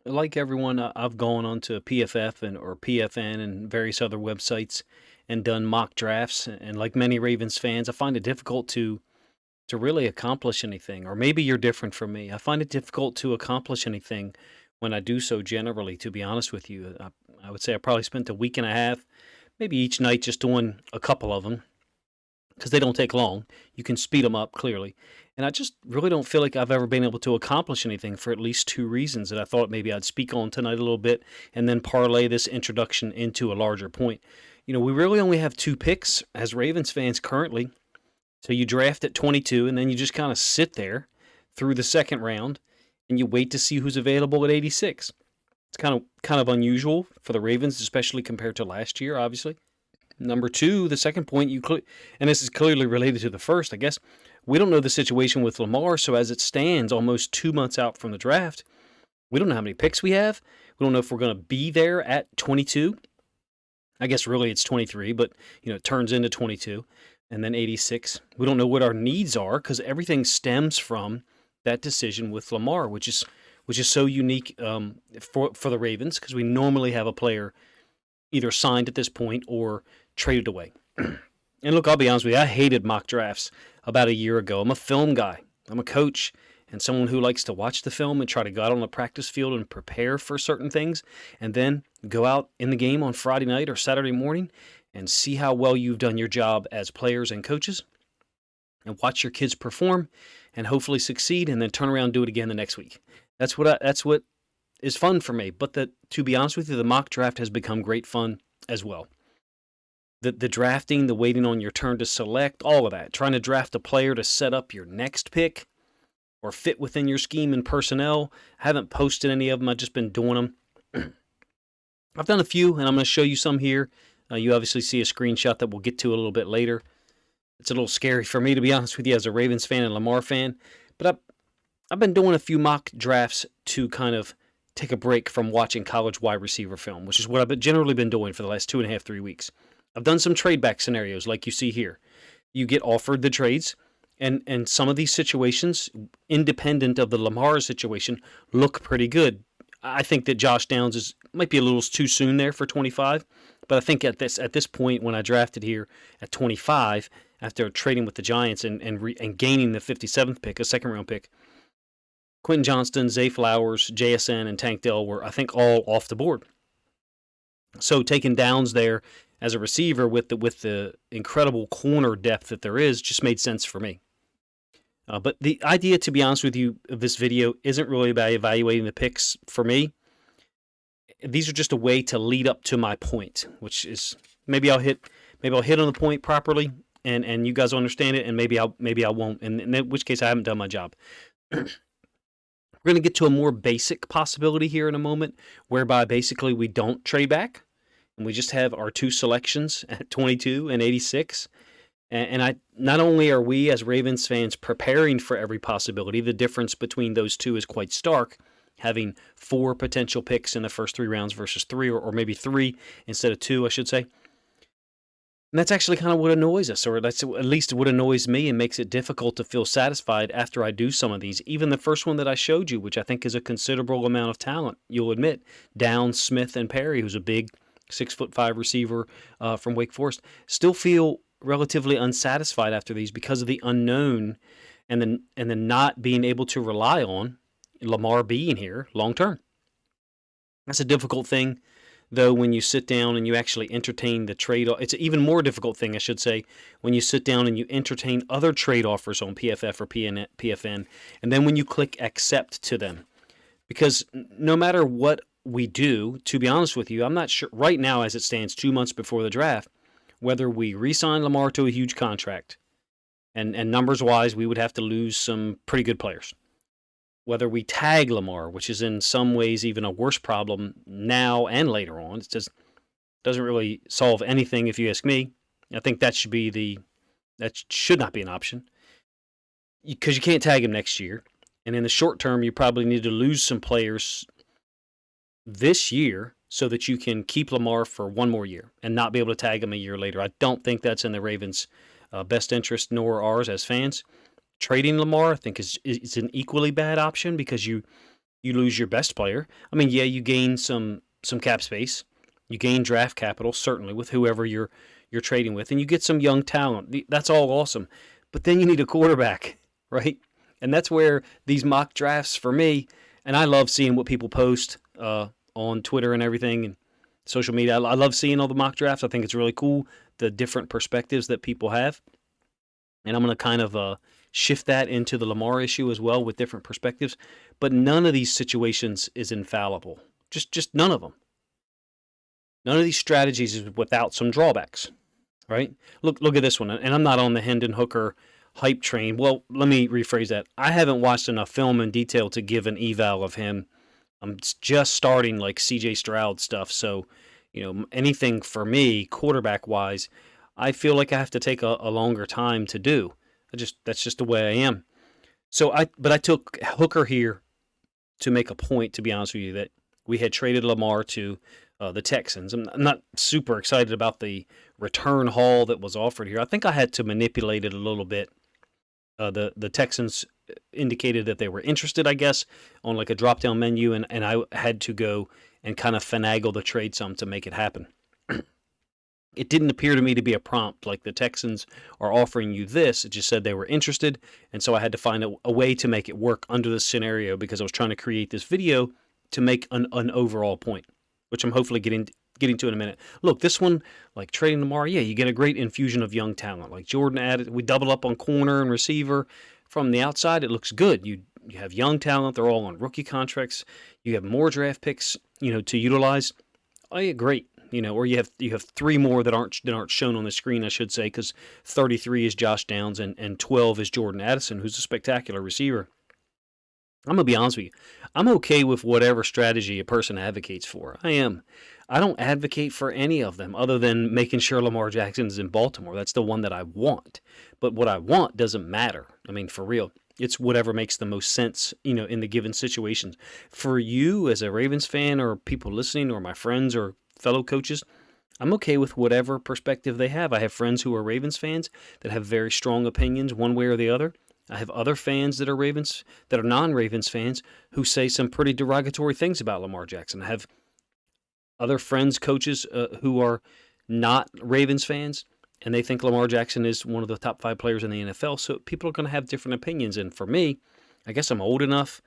Like everyone, I've gone onto PFF and or PFN and various other websites and done mock drafts. And like many Ravens fans, I find it difficult to really accomplish anything. Or maybe you're different from me. I find it difficult to accomplish anything when I do so. Generally, to be honest with you, I would say I probably spent a week and a half, maybe each night, just doing a couple of them because they don't take long. You can speed them up clearly. And I just really don't feel like I've ever been able to accomplish anything for at least two reasons that I thought maybe I'd speak on tonight a little bit and then parlay this introduction into a larger point. We really only have two picks as Ravens fans currently. So you draft at 22 and then you just kind of sit there through the second round and you wait to see who's available at 86. It's kind of unusual for the Ravens, especially compared to last year, obviously. Number two, the second point, and this is clearly related to the first, I guess. We don't know the situation with Lamar, so as it stands, almost 2 months out from the draft, we don't know how many picks we have. We don't know if we're going to be there at 22. I guess really it's 23, but it turns into 22 and then 86. We don't know what our needs are because everything stems from that decision with Lamar, which is so unique for the Ravens because we normally have a player either signed at this point or traded away. And look, I'll be honest with you, I hated mock drafts about a year ago. I'm a film guy, I'm a coach, and someone who likes to watch the film and try to go out on the practice field and prepare for certain things, and then go out in the game on Friday night or Saturday morning and see how well you've done your job as players and coaches and watch your kids perform and hopefully succeed and then turn around and do it again the next week. That's what is fun for me. But to be honest with you, the mock draft has become great fun as well. The drafting, the waiting on your turn to select, all of that. Trying to draft a player to set up your next pick or fit within your scheme and personnel. I haven't posted any of them. I've just been doing them. I've done a few, and I'm going to show you some here. You obviously see a screenshot that we'll get to a little bit later. It's a little scary for me, to be honest with you, as a Ravens fan and Lamar fan. But I've been doing a few mock drafts to kind of take a break from watching college wide receiver film, which is what I've generally been doing for the last 2.5, 3 weeks. I've done some trade back scenarios like you see here. You get offered the trades, and some of these situations, independent of the Lamar situation, look pretty good. I think that Josh Downs might be a little too soon there for 25, but I think at this point when I drafted here at 25, after trading with the Giants and gaining the 57th pick, a second round pick, Quentin Johnston, Zay Flowers, JSN, and Tank Dell were, I think, all off the board. So taking Downs there as a receiver with the incredible corner depth that there is just made sense for me. But the idea, to be honest with you, of this video isn't really about evaluating the picks for me. These are just a way to lead up to my point, which is maybe I'll hit on the point properly, and you guys will understand it, and maybe I won't, and in which case I haven't done my job. We're going to get to a more basic possibility here in a moment, whereby basically we don't trade back, and we just have our two selections at 22 and 86. And not only are we as Ravens fans preparing for every possibility, the difference between those two is quite stark, having 4 potential picks in the first 3 rounds versus 3, or maybe 3 instead of 2, I should say. And that's actually kind of what annoys us, or that's at least what annoys me and makes it difficult to feel satisfied after I do some of these. Even the first one that I showed you, which I think is a considerable amount of talent, you'll admit, Downs, Smith, and Perry, who's a big 6'5" receiver from Wake Forest, still feel relatively unsatisfied after these because of the unknown and then not being able to rely on Lamar being here long term. That's a difficult thing, though, when you sit down and you actually entertain the trade. It's an even more difficult thing, I should say, when you sit down and you entertain other trade offers on PFF or PFN, and then when you click accept to them. Because no matter what we do, to be honest with you, I'm not sure right now as it stands 2 months before the draft, whether we re-sign Lamar to a huge contract, and numbers-wise, we would have to lose some pretty good players. Whether we tag Lamar, which is in some ways even a worse problem now and later on. It just doesn't really solve anything if you ask me. I think that should not be an option. Because you can't tag him next year. And in the short term, you probably need to lose some players this year so that you can keep Lamar for one more year and not be able to tag him a year later. I don't think that's in the Ravens' best interest, nor ours as fans. Trading Lamar, I think, is an equally bad option because you You lose your best player. I mean, yeah, you gain some cap space. You gain draft capital, certainly, with whoever you're trading with, and you get some young talent. That's all awesome. But then you need a quarterback, right? And that's where these mock drafts for me, and I love seeing what people post on Twitter and everything and social media. I love seeing all the mock drafts. I think it's really cool, the different perspectives that people have. And I'm going to kind of shift that into the Lamar issue as well with different perspectives. But none of these situations is infallible. Just none of them. None of these strategies is without some drawbacks, right? Look at this one. And I'm not on the Hendon Hooker hype train. Well, let me rephrase that. I haven't watched enough film in detail to give an eval of him. I'm just starting like CJ Stroud stuff. So, anything for me, quarterback wise, I feel like I have to take a longer time to do. That's just the way I am. But I took Hooker here to make a point, to be honest with you, that we had traded Lamar to the Texans. I'm not super excited about the return haul that was offered here. I think I had to manipulate it a little bit. The Texans indicated that they were interested, I guess, on like a drop-down menu, and I had to go and kind of finagle the trade some to make it happen. It didn't appear to me to be a prompt like the Texans are offering you this. It just said they were interested, and so I had to find a way to make it work under the scenario because I was trying to create this video to make an overall point, which I'm hopefully getting to in a minute. Look, this one, like trading Lamar, yeah, you get a great infusion of young talent. Like Jordan added, we double up on corner and receiver. From the outside, it looks good. You have young talent. They're all on rookie contracts. You have more draft picks, to utilize. Oh yeah, great. Or you have three more that aren't shown on the screen, I should say, because 33 is Josh Downs and 12 is Jordan Addison, who's a spectacular receiver. I'm gonna be honest with you. I'm okay with whatever strategy a person advocates for. I am. I don't advocate for any of them other than making sure Lamar Jackson is in Baltimore. That's the one that I want. But what I want doesn't matter. I mean, for real. It's whatever makes the most sense, in the given situations. For you as a Ravens fan or people listening or my friends or fellow coaches, I'm okay with whatever perspective they have. I have friends who are Ravens fans that have very strong opinions one way or the other. I have other fans that are non-Ravens fans who say some pretty derogatory things about Lamar Jackson. I have other friends, coaches who are not Ravens fans, and they think Lamar Jackson is one of the top 5 players in the NFL. So people are going to have different opinions. And for me, I guess I'm old enough,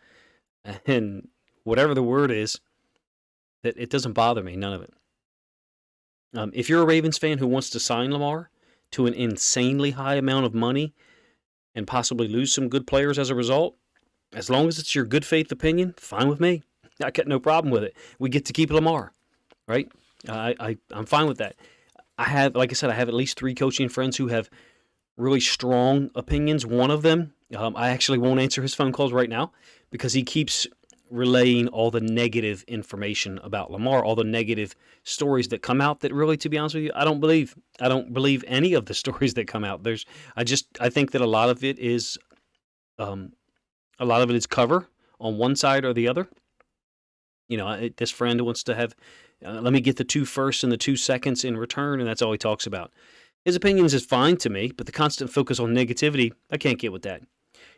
and whatever the word is, that it doesn't bother me, none of it. If you're a Ravens fan who wants to sign Lamar to an insanely high amount of money and possibly lose some good players as a result, as long as it's your good faith opinion, fine with me. I got no problem with it. We get to keep Lamar, right? I'm fine with that. Like I said, I have at least 3 coaching friends who have really strong opinions. One of them, I actually won't answer his phone calls right now because he keeps relaying all the negative information about Lamar, all the negative stories that come out that really, to be honest with you, I don't believe any of the stories that come out. I think that a lot of it is cover on one side or the other. This friend wants to have, let me get the 2 firsts and the 2 seconds in return, and that's all he talks about. His opinions is fine to me, but the constant focus on negativity, I can't get with that.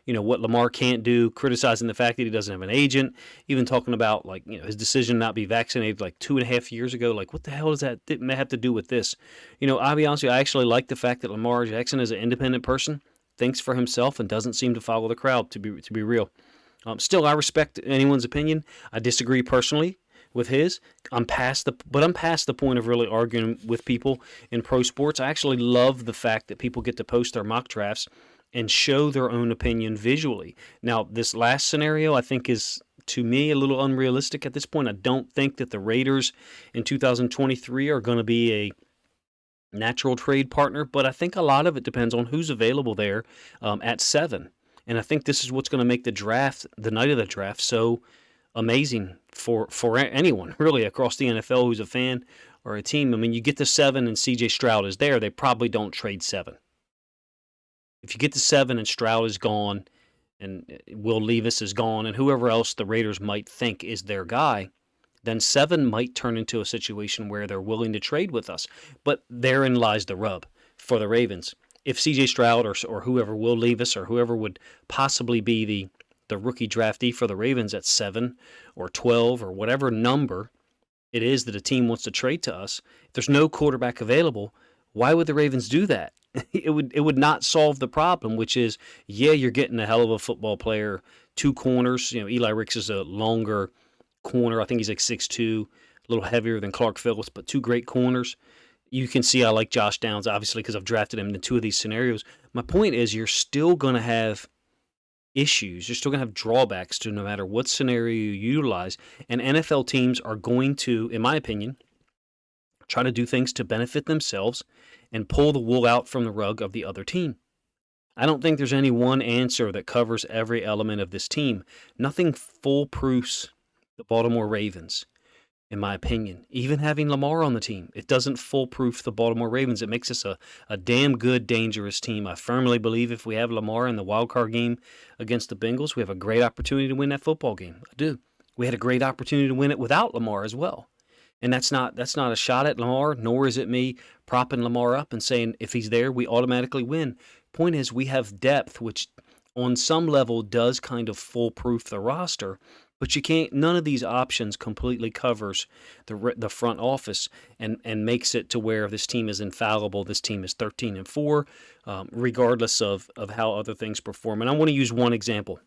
What Lamar can't do, criticizing the fact that he doesn't have an agent, even talking about his decision not be vaccinated 2.5 years ago. What the hell does that have to do with this? I'll be honest with you, I actually like the fact that Lamar Jackson is an independent person, thinks for himself, and doesn't seem to follow the crowd, to be real. Still, I respect anyone's opinion. I disagree personally with his. I'm past the point of really arguing with people in pro sports. I actually love the fact that people get to post their mock drafts and show their own opinion visually. Now, this last scenario I think is, to me, a little unrealistic at this point. I don't think that the Raiders in 2023 are going to be a natural trade partner, but I think a lot of it depends on who's available there at 7. And I think this is what's going to make the night of the draft, so amazing for anyone, really, across the NFL who's a fan or a team. I mean, you get to 7 and CJ Stroud is there, they probably don't trade 7. If you get to 7 and Stroud is gone and Will Levis is gone and whoever else the Raiders might think is their guy, then 7 might turn into a situation where they're willing to trade with us. But therein lies the rub for the Ravens. If CJ Stroud or whoever, Will Levis or whoever would possibly be the the rookie draftee for the Ravens at 7 or 12 or whatever number it is that a team wants to trade to us, if there's no quarterback available, why would the Ravens do that? It would not solve the problem, which is, yeah, you're getting a hell of a football player, 2 corners. Eli Ricks is a longer corner. I think he's like 6'2", a little heavier than Clark Phillips, but 2 great corners. You can see I like Josh Downs, obviously, because I've drafted him in 2 of these scenarios. My point is, you're still going to have issues. You're still going to have drawbacks to no matter what scenario you utilize. And NFL teams are going to, in my opinion, try to do things to benefit themselves and pull the wool out from the rug of the other team. I don't think there's any one answer that covers every element of this team. Nothing foolproofs the Baltimore Ravens, in my opinion. Even having Lamar on the team, it doesn't foolproof the Baltimore Ravens. It makes us a damn good, dangerous team. I firmly believe if we have Lamar in the wild card game against the Bengals, we have a great opportunity to win that football game. I do. We had a great opportunity to win it without Lamar as well. And that's not a shot at Lamar, nor is it me propping Lamar up and saying if he's there, we automatically win. Point is, we have depth, which on some level does kind of foolproof the roster, but you can't. None of these options completely covers the front office and makes it to where this team is infallible. This team is 13-4, regardless of how other things perform. And I want to use one example.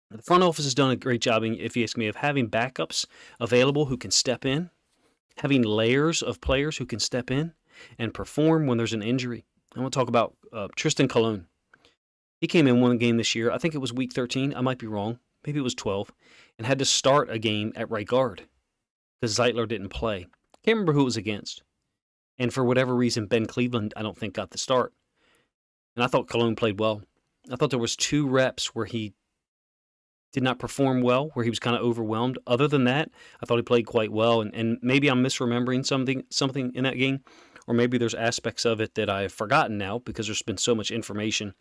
The front office has done a great job, if you ask me, of having backups available who can step in, having layers of players who can step in and perform when there's an injury. I want to talk about Tristan Colon. He came in one game this year. I think it was week 13. I might be wrong. Maybe it was 12. And had to start a game at right guard because Zeitler didn't play. Can't remember who it was against. And for whatever reason, Ben Cleveland, I don't think, got the start. And I thought Colon played well. I thought there was 2 reps where he did not perform well, where he was kind of overwhelmed. Other than that, I thought he played quite well. And maybe I'm misremembering something in that game, or maybe there's aspects of it that I've forgotten now because there's been so much information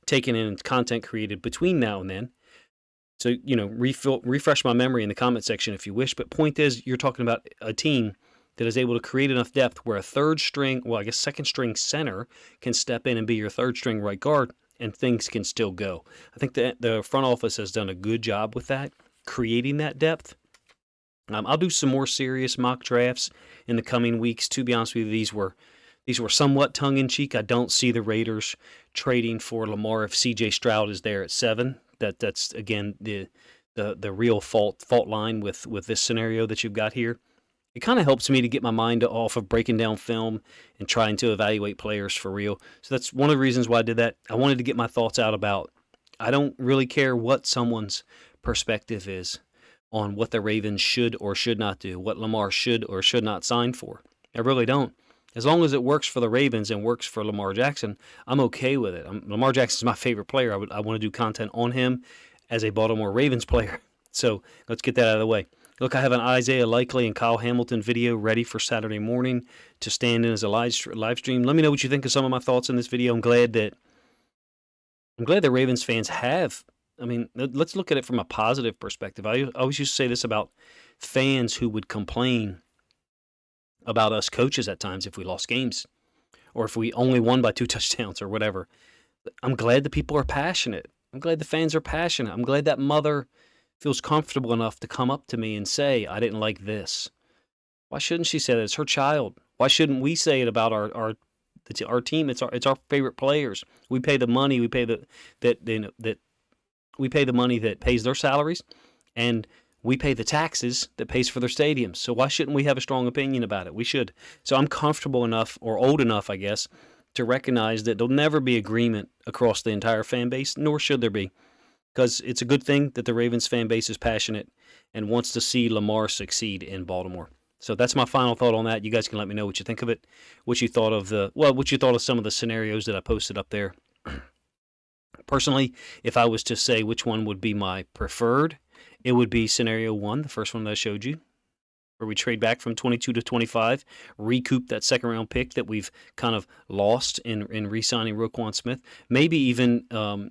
taken in and content created between now and then. So, refresh my memory in the comment section if you wish. But point is, you're talking about a team that is able to create enough depth where a second string center can step in and be your third string right guard, and things can still go. I think the front office has done a good job with that, creating that depth. I'll do some more serious mock drafts in the coming weeks. To be honest with you, these were somewhat tongue-in-cheek. I don't see the Raiders trading for Lamar if C.J. Stroud is there at 7. That's again the real fault line with this scenario that you've got here. It kind of helps me to get my mind off of breaking down film and trying to evaluate players for real. So that's one of the reasons why I did that. I wanted to get my thoughts out about, I don't really care what someone's perspective is on what the Ravens should or should not do, what Lamar should or should not sign for. I really don't. As long as it works for the Ravens and works for Lamar Jackson, I'm okay with it. Lamar Jackson's my favorite player. I want to do content on him as a Baltimore Ravens player. So let's get that out of the way. Look, I have an Isaiah Likely and Kyle Hamilton video ready for Saturday morning to stand in as a live stream. Let me know what you think of some of my thoughts in this video. I'm glad that Ravens fans have. I mean, let's look at it from a positive perspective. I always used to say this about fans who would complain about us coaches at times if we lost games or if we only won by 2 touchdowns or whatever. I'm glad the people are passionate. I'm glad the fans are passionate. I'm glad that mother feels comfortable enough to come up to me and say, I didn't like this. Why shouldn't she say that? It's her child. Why shouldn't we say it about our team? It's our favorite players. We pay the money. We pay we pay the money that pays their salaries, and we pay the taxes that pays for their stadiums. So why shouldn't we have a strong opinion about it? We should. So I'm comfortable enough, or old enough, I guess, to recognize that there'll never be agreement across the entire fan base, nor should there be. Because it's a good thing that the Ravens fan base is passionate and wants to see Lamar succeed in Baltimore. So that's my final thought on that. You guys can let me know what you think of it, what you thought of some of the scenarios that I posted up there. Personally, if I was to say which one would be my preferred, it would be scenario 1, the first one that I showed you, where we trade back from 22 to 25, recoup that second-round pick that we've kind of lost in re-signing Roquan Smith, maybe even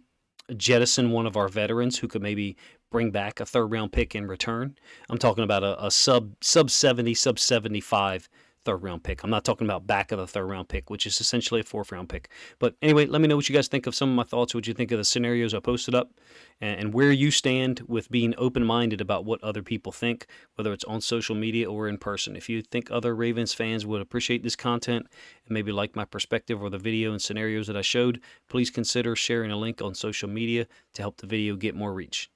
jettison one of our veterans who could maybe bring back a third-round pick in return. I'm talking about a sub 70, sub 75 third round pick. I'm not talking about back of the third round pick, which is essentially a fourth round pick. But anyway, let me know what you guys think of some of my thoughts, what you think of the scenarios I posted up, and where you stand with being open-minded about what other people think, whether it's on social media or in person. If you think other Ravens fans would appreciate this content and maybe like my perspective or the video and scenarios that I showed, please consider sharing a link on social media to help the video get more reach.